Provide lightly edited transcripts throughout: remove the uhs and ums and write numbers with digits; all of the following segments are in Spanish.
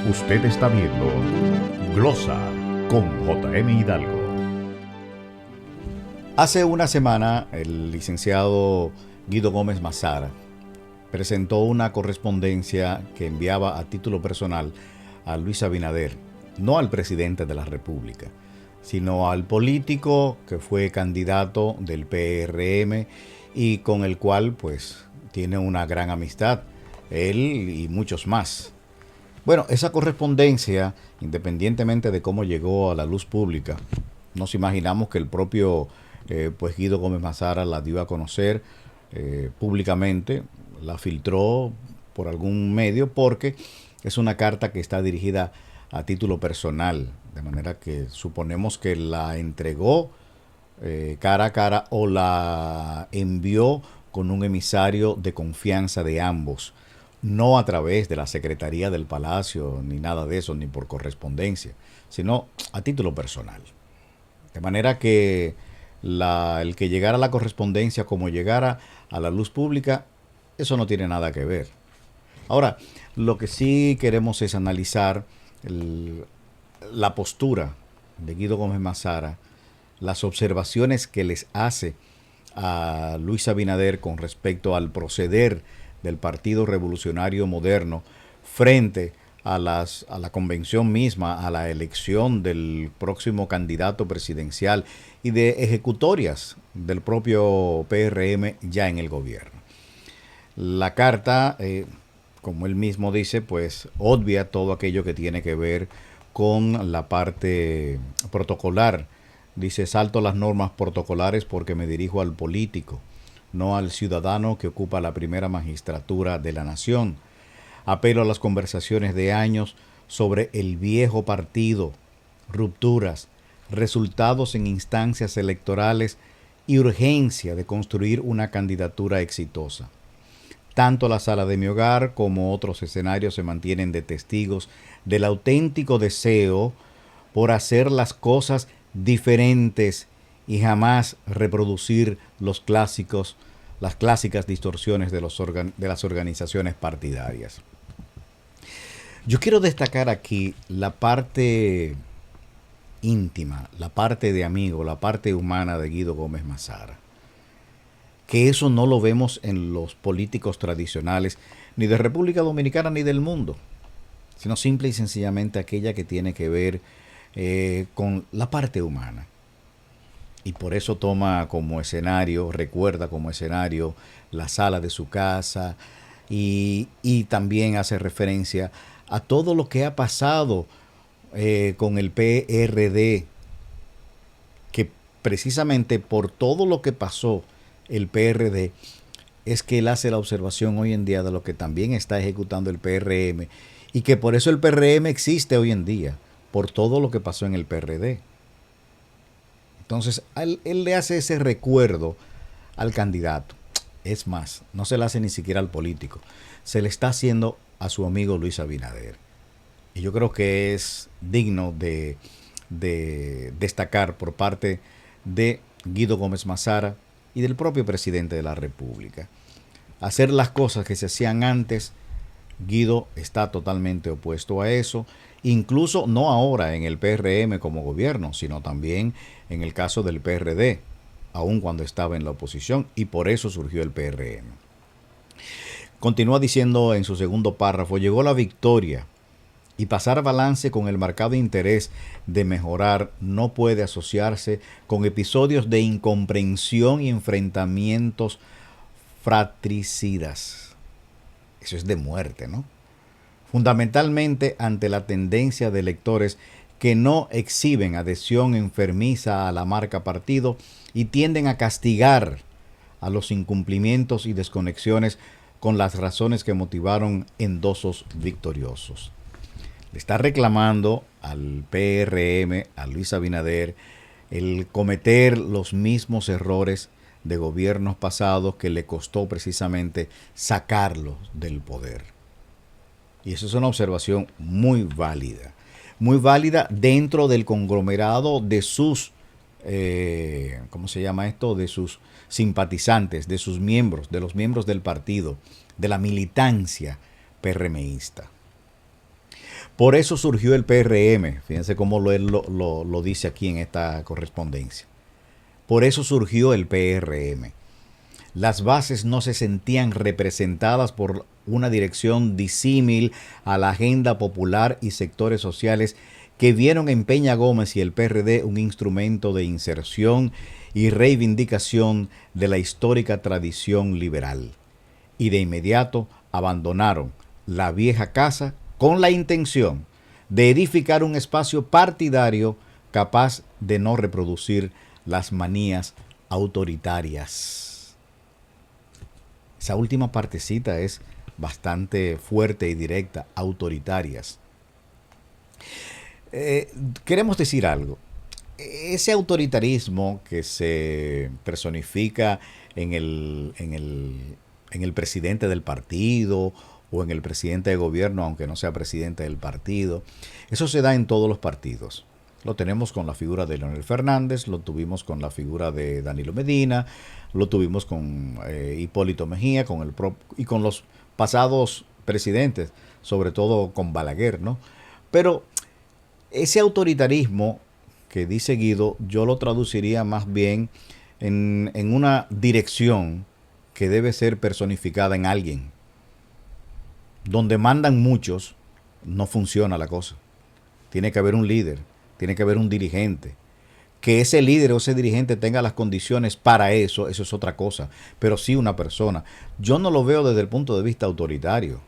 Usted está viendo Glosa con JM Hidalgo. Hace una semana, el licenciado Guido Gómez Mazara presentó una correspondencia que enviaba a título personal a Luis Abinader, no al presidente de la República, sino al político que fue candidato del PRM y con el cual pues tiene una gran amistad, él y muchos más. Bueno, esa correspondencia, independientemente de cómo llegó a la luz pública, nos imaginamos que el propio pues Guido Gómez Mazara la dio a conocer públicamente, la filtró por algún medio porque es una carta que está dirigida a título personal, de manera que suponemos que la entregó cara a cara o la envió con un emisario de confianza de ambos, no a través de la Secretaría del Palacio, ni nada de eso, ni por correspondencia, sino a título personal. De manera que el que llegara la correspondencia como llegara a la luz pública, eso no tiene nada que ver. Ahora, lo que sí queremos es analizar la postura de Guido Gómez Mazara, las observaciones que les hace a Luis Abinader con respecto al proceder del Partido Revolucionario Moderno frente a la convención misma, a la elección del próximo candidato presidencial y de ejecutorias del propio PRM ya en el gobierno. La carta, como él mismo dice, pues obvia todo aquello que tiene que ver con la parte protocolar. Dice, salto las normas protocolares porque me dirijo al político, no al ciudadano que ocupa la primera magistratura de la nación. Apelo a las conversaciones de años sobre el viejo partido, rupturas, resultados en instancias electorales y urgencia de construir una candidatura exitosa. Tanto la sala de mi hogar como otros escenarios se mantienen de testigos del auténtico deseo por hacer las cosas diferentes y jamás reproducir las clásicas distorsiones de las organizaciones partidarias. Yo quiero destacar aquí la parte íntima, la parte de amigo, la parte humana de Guido Gómez Mazara. Que eso no lo vemos en los políticos tradicionales, ni de República Dominicana ni del mundo, sino simple y sencillamente aquella que tiene que ver con la parte humana. Y por eso toma como escenario, recuerda como escenario la sala de su casa y también hace referencia a todo lo que ha pasado con el PRD, que precisamente por todo lo que pasó el PRD es que él hace la observación hoy en día de lo que también está ejecutando el PRM y que por eso el PRM existe hoy en día, por todo lo que pasó en el PRD. Entonces, él le hace ese recuerdo al candidato. Es más, no se le hace ni siquiera al político. Se le está haciendo a su amigo Luis Abinader. Y yo creo que es digno de destacar por parte de Guido Gómez Mazara y del propio presidente de la República. Hacer las cosas que se hacían antes, Guido está totalmente opuesto a eso. Incluso no ahora en el PRM como gobierno, sino también en el caso del PRD, aun cuando estaba en la oposición, y por eso surgió el PRM. Continúa diciendo en su segundo párrafo, llegó la victoria y pasar balance con el marcado interés de mejorar no puede asociarse con episodios de incomprensión y enfrentamientos fratricidas. Eso es de muerte, ¿no? Fundamentalmente ante la tendencia de electores que no exhiben adhesión enfermiza a la marca partido y tienden a castigar a los incumplimientos y desconexiones con las razones que motivaron endosos victoriosos. Le está reclamando al PRM, a Luis Abinader, el cometer los mismos errores de gobiernos pasados que le costó precisamente sacarlos del poder. Y eso es una observación muy válida dentro del conglomerado de sus, ¿cómo se llama esto? De sus simpatizantes, de sus miembros, de los miembros del partido, de la militancia PRMista. Por eso surgió el PRM. Fíjense cómo lo dice aquí en esta correspondencia. Por eso surgió el PRM. Las bases no se sentían representadas por una dirección disímil a la agenda popular y sectores sociales que vieron en Peña Gómez y el PRD un instrumento de inserción y reivindicación de la histórica tradición liberal. Y de inmediato abandonaron la vieja casa con la intención de edificar un espacio partidario capaz de no reproducir las manías autoritarias. Esa última partecita es bastante fuerte y directa, autoritarias. Queremos decir algo. Ese autoritarismo que se personifica en el presidente del partido o en el presidente de gobierno, aunque no sea presidente del partido, eso se da en todos los partidos. Lo tenemos con la figura de Leonel Fernández, lo tuvimos con la figura de Danilo Medina, lo tuvimos con Hipólito Mejía, y con los pasados presidentes, sobre todo con Balaguer, ¿no? Pero ese autoritarismo que dice Guido, yo lo traduciría más bien en una dirección que debe ser personificada en alguien. Donde mandan muchos, no funciona la cosa. Tiene que haber un líder, tiene que haber un dirigente. Que ese líder o ese dirigente tenga las condiciones para eso es otra cosa. Pero sí una persona. Yo no lo veo desde el punto de vista autoritario.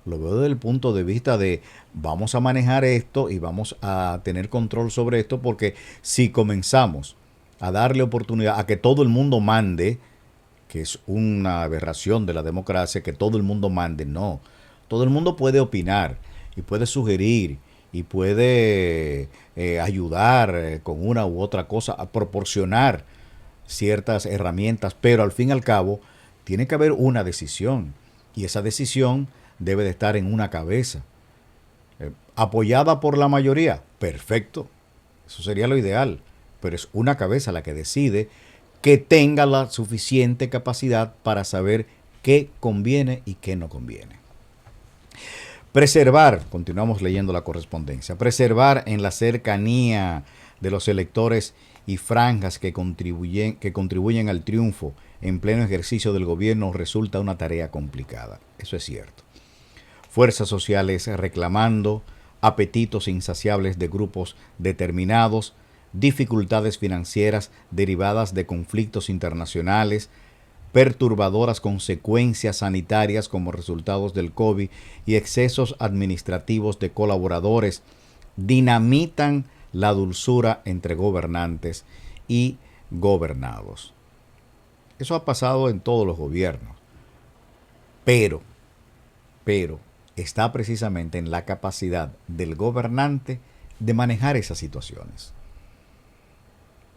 Lo veo desde el punto de vista de vamos a manejar esto y vamos a tener control sobre esto, porque si comenzamos a darle oportunidad a que todo el mundo mande, que es una aberración de la democracia, que todo el mundo mande, no. Todo el mundo puede opinar y puede sugerir y puede ayudar con una u otra cosa a proporcionar ciertas herramientas, pero al fin y al cabo tiene que haber una decisión y esa decisión debe de estar en una cabeza. Apoyada por la mayoría, perfecto, eso sería lo ideal, pero es una cabeza la que decide, que tenga la suficiente capacidad para saber qué conviene y qué no conviene. Preservar, continuamos leyendo la correspondencia, preservar en la cercanía de los electores y franjas que contribuyen al triunfo en pleno ejercicio del gobierno resulta una tarea complicada. Eso es cierto. Fuerzas sociales reclamando, apetitos insaciables de grupos determinados, dificultades financieras derivadas de conflictos internacionales, perturbadoras consecuencias sanitarias como resultados del COVID y excesos administrativos de colaboradores dinamitan la dulzura entre gobernantes y gobernados. Eso ha pasado en todos los gobiernos, pero está precisamente en la capacidad del gobernante de manejar esas situaciones.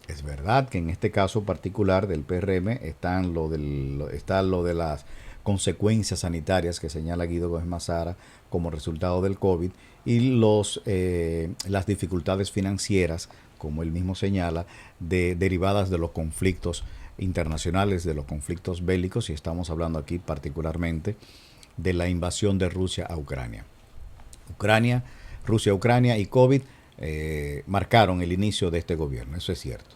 Es verdad que en este caso particular del PRM está lo de las consecuencias sanitarias que señala Guido Gómez Mazara como resultado del COVID y las dificultades financieras, como él mismo señala, derivadas de los conflictos internacionales, de los conflictos bélicos, y estamos hablando aquí particularmente de la invasión de Rusia a Ucrania. Rusia, Ucrania y COVID marcaron el inicio de este gobierno, eso es cierto.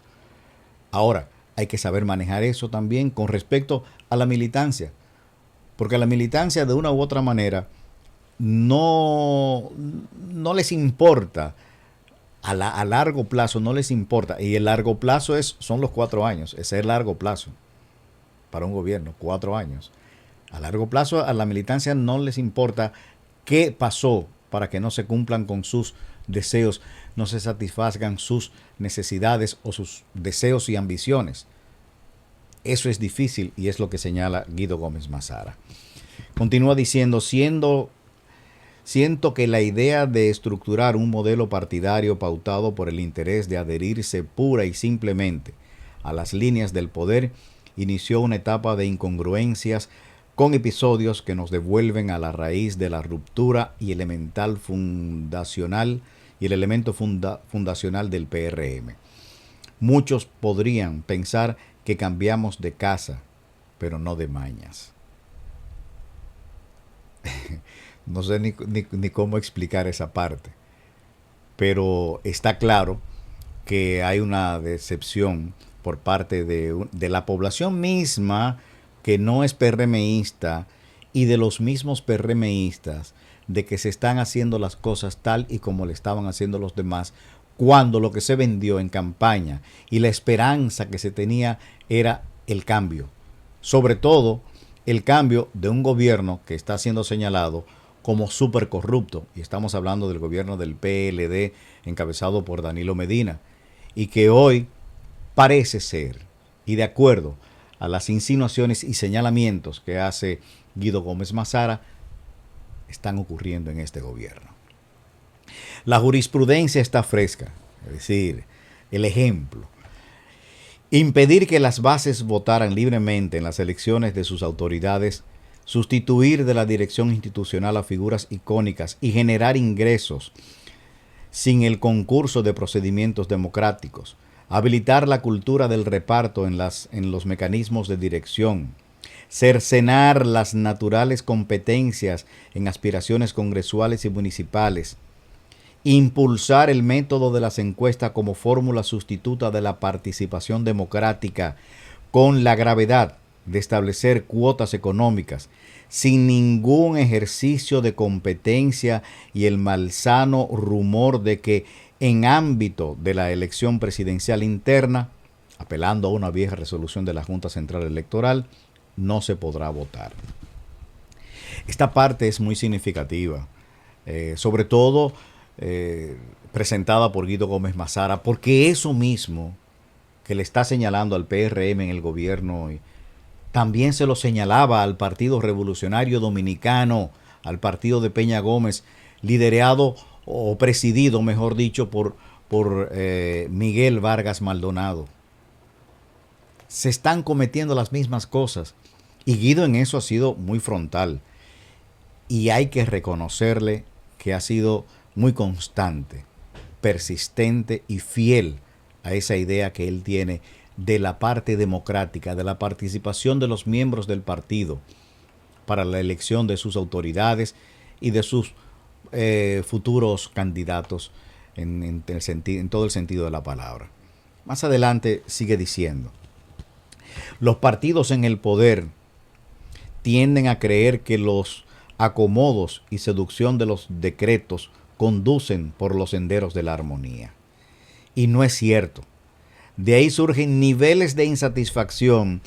Ahora, hay que saber manejar eso también con respecto a la militancia, porque a la militancia de una u otra manera no les importa, a largo plazo no les importa, y el largo plazo son los 4 años, ese es el largo plazo para un gobierno, 4 años. A largo plazo a la militancia no les importa qué pasó para que no se cumplan con sus deseos, no se satisfagan sus necesidades o sus deseos y ambiciones. Eso es difícil y es lo que señala Guido Gómez Mazara. Continúa diciendo, siento que la idea de estructurar un modelo partidario pautado por el interés de adherirse pura y simplemente a las líneas del poder inició una etapa de incongruencias con episodios que nos devuelven a la raíz de la ruptura y el elemento fundacional del PRM. Muchos podrían pensar que cambiamos de casa, pero no de mañas. No sé ni cómo explicar esa parte, pero está claro que hay una decepción por parte de la población misma que no es PRMista y de los mismos PRMistas de que se están haciendo las cosas tal y como le estaban haciendo los demás, cuando lo que se vendió en campaña y la esperanza que se tenía era el cambio. Sobre todo el cambio de un gobierno que está siendo señalado como súper corrupto, y estamos hablando del gobierno del PLD encabezado por Danilo Medina, y que hoy parece ser, y de acuerdo a las insinuaciones y señalamientos que hace Guido Gómez Mazara, están ocurriendo en este gobierno. La jurisprudencia está fresca, es decir, el ejemplo. Impedir que las bases votaran libremente en las elecciones de sus autoridades, sustituir de la dirección institucional a figuras icónicas y generar ingresos sin el concurso de procedimientos democráticos, habilitar la cultura del reparto en los mecanismos de dirección, cercenar las naturales competencias en aspiraciones congresuales y municipales, impulsar el método de las encuestas como fórmula sustituta de la participación democrática, con la gravedad de establecer cuotas económicas, sin ningún ejercicio de competencia y el malsano rumor de que en ámbito de la elección presidencial interna, apelando a una vieja resolución de la Junta Central Electoral, no se podrá votar. Esta parte es muy significativa, sobre todo presentada por Guido Gómez Mazara, porque eso mismo que le está señalando al PRM en el gobierno hoy, también se lo señalaba al Partido Revolucionario Dominicano, al partido de Peña Gómez, liderado o presidido, mejor dicho, por Miguel Vargas Maldonado. Se están cometiendo las mismas cosas y Guido en eso ha sido muy frontal y hay que reconocerle que ha sido muy constante, persistente y fiel a esa idea que él tiene de la parte democrática, de la participación de los miembros del partido para la elección de sus autoridades y de sus futuros candidatos en todo el sentido de la palabra. Más adelante sigue diciendo: los partidos en el poder tienden a creer que los acomodos y seducción de los decretos conducen por los senderos de la armonía. Y no es cierto. De ahí surgen niveles de insatisfacción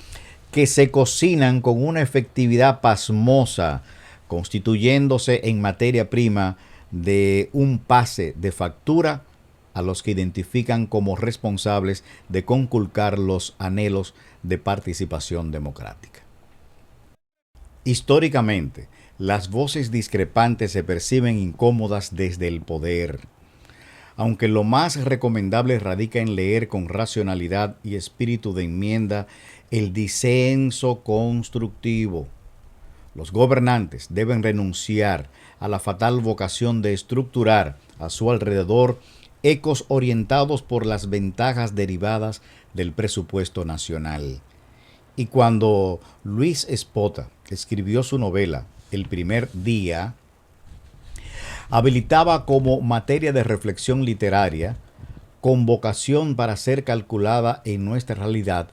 que se cocinan con una efectividad pasmosa, constituyéndose en materia prima de un pase de factura a los que identifican como responsables de conculcar los anhelos de participación democrática. Históricamente, las voces discrepantes se perciben incómodas desde el poder, aunque lo más recomendable radica en leer con racionalidad y espíritu de enmienda el disenso constructivo. Los gobernantes deben renunciar a la fatal vocación de estructurar a su alrededor ecos orientados por las ventajas derivadas del presupuesto nacional. Y cuando Luis Espota escribió su novela El primer día, habilitaba como materia de reflexión literaria, con vocación para ser calculada en nuestra realidad,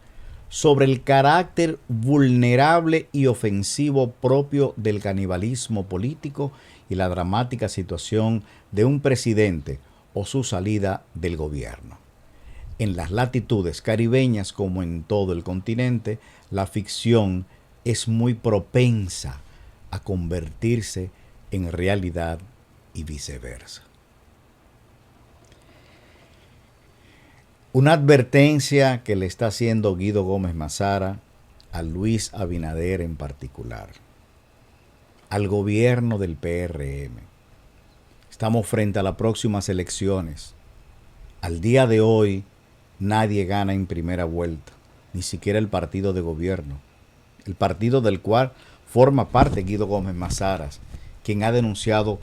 sobre el carácter vulnerable y ofensivo propio del canibalismo político y la dramática situación de un presidente o su salida del gobierno. En las latitudes caribeñas, como en todo el continente, la ficción es muy propensa a convertirse en realidad y viceversa. Una advertencia que le está haciendo Guido Gómez Mazara a Luis Abinader en particular, al gobierno del PRM. Estamos frente a las próximas elecciones. Al día de hoy, nadie gana en primera vuelta, ni siquiera el partido de gobierno, el partido del cual forma parte Guido Gómez Mazara, quien ha denunciado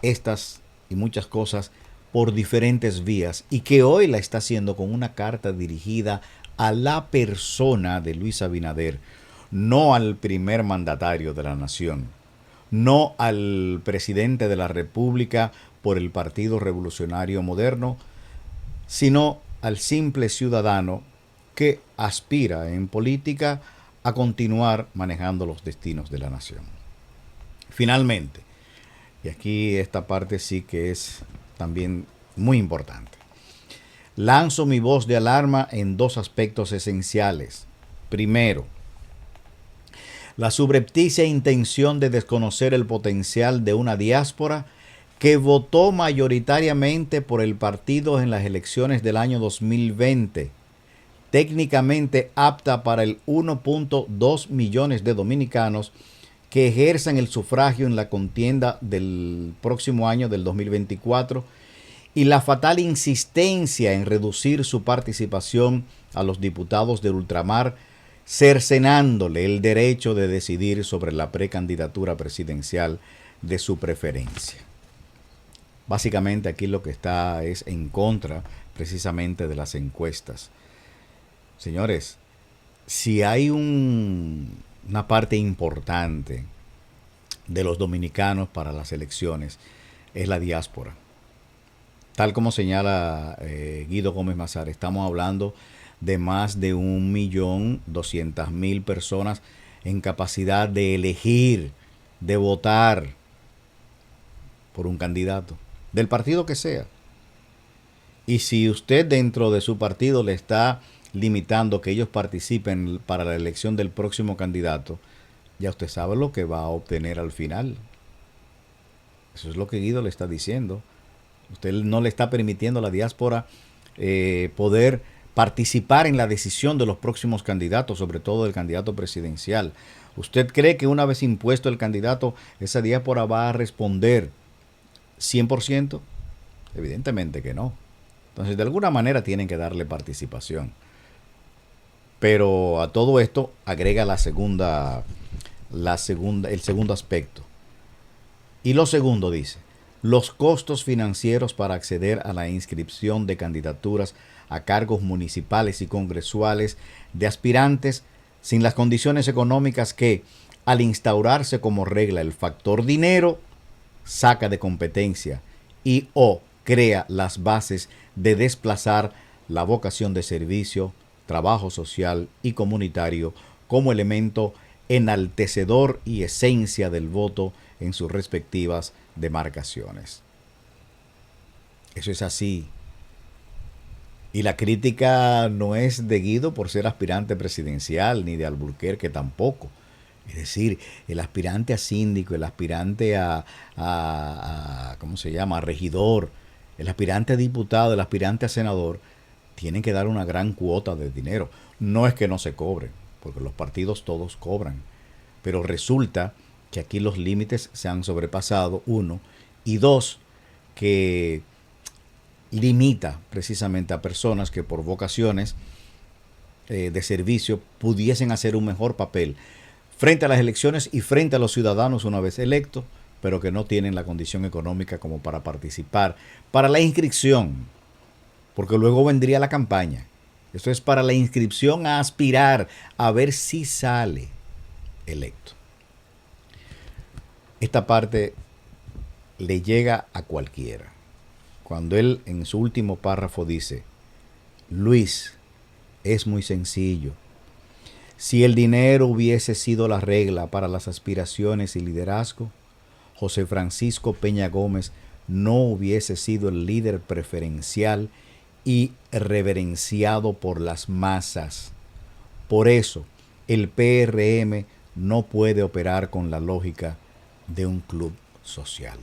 estas y muchas cosas por diferentes vías y que hoy la está haciendo con una carta dirigida a la persona de Luis Abinader, no al primer mandatario de la nación, no al presidente de la República por el Partido Revolucionario Moderno, sino al simple ciudadano que aspira en política a continuar manejando los destinos de la nación. Finalmente, y aquí esta parte sí que es también muy importante, lanzo mi voz de alarma en dos aspectos esenciales. Primero, la subrepticia intención de desconocer el potencial de una diáspora que votó mayoritariamente por el partido en las elecciones del año 2020, técnicamente apta para el 1.2 millones de dominicanos que ejerzan el sufragio en la contienda del próximo año, del 2024, y la fatal insistencia en reducir su participación a los diputados del ultramar, cercenándole el derecho de decidir sobre la precandidatura presidencial de su preferencia. Básicamente aquí lo que está es en contra precisamente de las encuestas. Señores, si hay una parte importante de los dominicanos para las elecciones, es la diáspora. Tal como señala Guido Gómez Mazara, estamos hablando de más de 1.200.000 personas en capacidad de elegir, de votar por un candidato, del partido que sea. Y si usted dentro de su partido le está limitando que ellos participen para la elección del próximo candidato, ya usted sabe lo que va a obtener al final. Eso es lo que Guido le está diciendo. Usted no le está permitiendo a la diáspora poder participar en la decisión de los próximos candidatos, sobre todo del candidato presidencial. ¿Usted cree que una vez impuesto el candidato, esa diáspora va a responder 100%? Evidentemente que no. Entonces, de alguna manera tienen que darle participación. Pero a todo esto agrega el segundo aspecto. Y lo segundo dice, los costos financieros para acceder a la inscripción de candidaturas a cargos municipales y congresuales de aspirantes sin las condiciones económicas que, al instaurarse como regla el factor dinero, saca de competencia y o crea las bases de desplazar la vocación de servicio, trabajo social y comunitario como elemento enaltecedor y esencia del voto en sus respectivas demarcaciones. Eso es así. Y la crítica no es de Guido por ser aspirante presidencial, ni de Alburquerque tampoco. Es decir, el aspirante a síndico, el aspirante a ¿cómo se llama?, a regidor, el aspirante a diputado, el aspirante a senador, tienen que dar una gran cuota de dinero. No es que no se cobre, porque los partidos todos cobran. Pero resulta que aquí los límites se han sobrepasado, uno, y dos, que limita precisamente a personas que por vocaciones de servicio pudiesen hacer un mejor papel frente a las elecciones y frente a los ciudadanos una vez electos, pero que no tienen la condición económica como para participar para la inscripción, porque luego vendría la campaña. Esto es para la inscripción a aspirar a ver si sale electo. Esta parte le llega a cualquiera. Cuando él en su último párrafo dice, Luis, es muy sencillo. Si el dinero hubiese sido la regla para las aspiraciones y liderazgo, José Francisco Peña Gómez no hubiese sido el líder preferencial y reverenciado por las masas. Por eso, el PRM no puede operar con la lógica de un club social.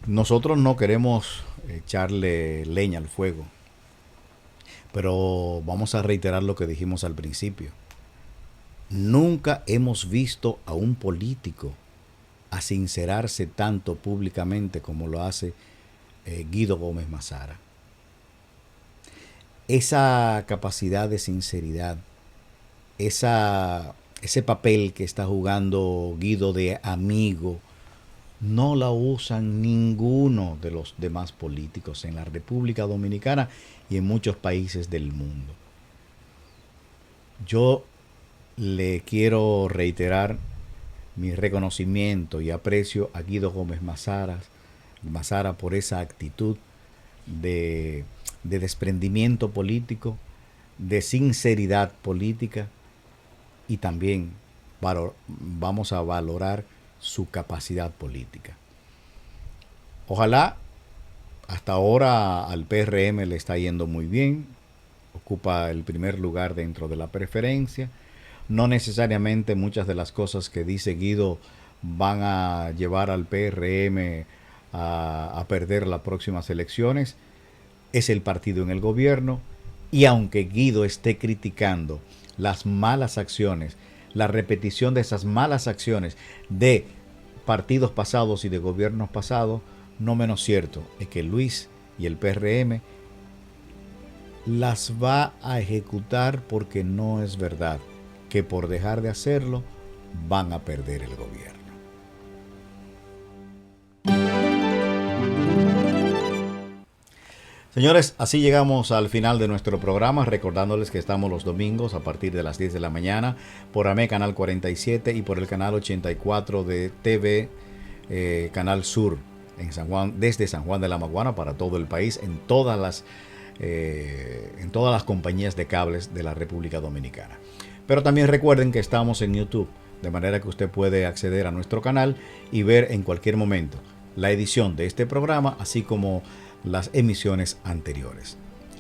Nosotros no queremos echarle leña al fuego, pero vamos a reiterar lo que dijimos al principio. Nunca hemos visto a un político a sincerarse tanto públicamente como lo hace Guido Gómez Mazara. Esa capacidad de sinceridad, ese papel que está jugando Guido de amigo, no la usan ninguno de los demás políticos en la República Dominicana y en muchos países del mundo. Yo le quiero reiterar mi reconocimiento y aprecio a Guido Gómez Mazara por esa actitud de desprendimiento político, de sinceridad política, y también vamos a valorar su capacidad política. Ojalá, hasta ahora al PRM le está yendo muy bien, ocupa el primer lugar dentro de la preferencia. No necesariamente muchas de las cosas que dice Guido van a llevar al PRM a perder las próximas elecciones. Es el partido en el gobierno, y aunque Guido esté criticando las malas acciones, la repetición de esas malas acciones de partidos pasados y de gobiernos pasados, no menos cierto es que Luis y el PRM las va a ejecutar, porque no es verdad que por dejar de hacerlo van a perder el gobierno. Señores, así llegamos al final de nuestro programa, recordándoles que estamos los domingos a partir de las 10 de la mañana por AME Canal 47 y por el canal 84 de TV Canal Sur en San Juan, desde San Juan de la Maguana para todo el país, en todas las compañías de cables de la República Dominicana. Pero también recuerden que estamos en YouTube, de manera que usted puede acceder a nuestro canal y ver en cualquier momento la edición de este programa, así como las emisiones anteriores.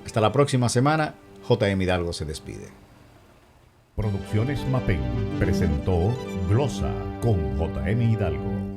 Hasta la próxima semana. JM Hidalgo se despide. Producciones Mapén presentó Glosa con JM Hidalgo.